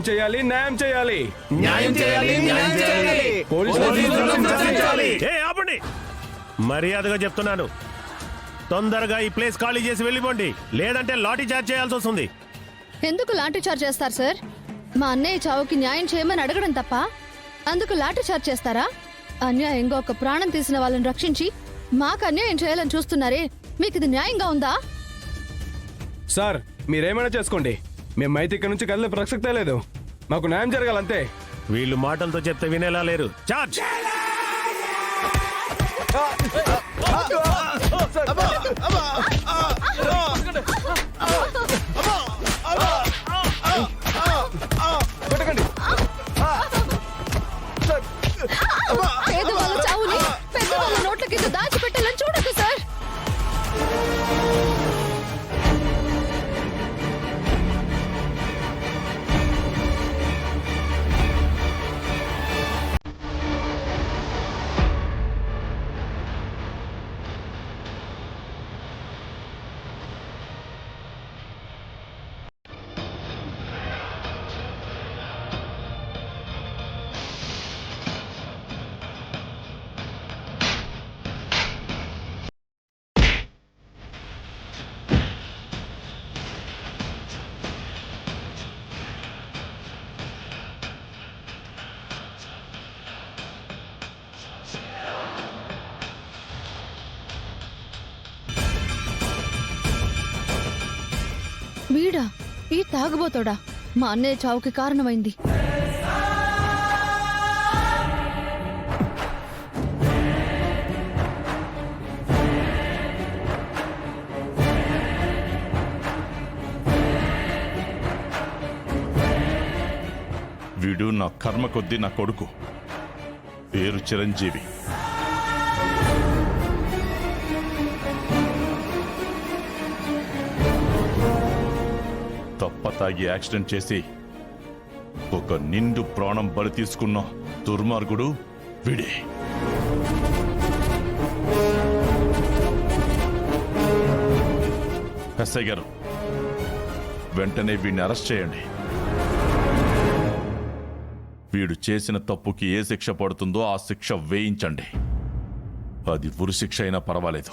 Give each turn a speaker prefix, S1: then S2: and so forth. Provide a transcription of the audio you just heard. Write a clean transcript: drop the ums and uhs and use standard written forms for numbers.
S1: చేయాలి, న్యాయం చేయాలి.
S2: న్యాయం చేయాలి, న్యాయం చేయాలి.
S3: ఆపండి, మర్యాదగా చెప్తున్నాను. తొందరగా ఈ ప్లేస్ ఖాళీ చేసి వెళ్ళిపోండి, లేదంటే లాఠీ చార్జ్ చేయాల్సి వస్తుంది.
S4: ఎందుకు లాఠీ చార్జ్ చేస్తారు సార్? మా అన్నయ్య చావుకి న్యాయం చేయమని అడగడం తప్ప అందుకు లాఠీ చార్జ్ చేస్తారా? అన్యాయంగా ఒక ప్రాణం తీసిన వాళ్ళని రక్షించి మాకు అన్యాయం చేయాలని చూస్తున్నారే, మీకు ఇది న్యాయంగా ఉందా?
S1: సార్ మీరేమైనా చేసుకోండి, మేమైతే ఇక్కడ నుంచి కదిలే ప్రసక్తే లేదు. మాకు న్యాయం జరగాలంతే.
S3: వీళ్ళు మాటలతో చెప్తే వినేలా లేరు. చార్జ్!
S1: పట్టకండి.
S4: పేదవాళ్ళ చావుని పెద్దవాళ్ళ నోట్ల కింద దాచిపెట్టాలని చూడదు సార్. వీడా, ఈ తాగుబోతోడా మా అన్నయ్య చావుకి కారణమైంది.
S2: వీడు నా కర్మ కొద్దీ నా కొడుకు, పేరు చిరంజీవి. తప్ప తాగి యాక్సిడెంట్ చేసి ఒక నిండు ప్రాణం బలి తీసుకున్న దుర్మార్గుడు వీడే. ఎస్ఐ గారు, వెంటనే వీడిని అరెస్ట్ చేయండి. వీడు చేసిన తప్పుకి ఏ శిక్ష పడుతుందో ఆ శిక్ష వేయించండి. అది ఉరి శిక్ష అయినా పర్వాలేదు.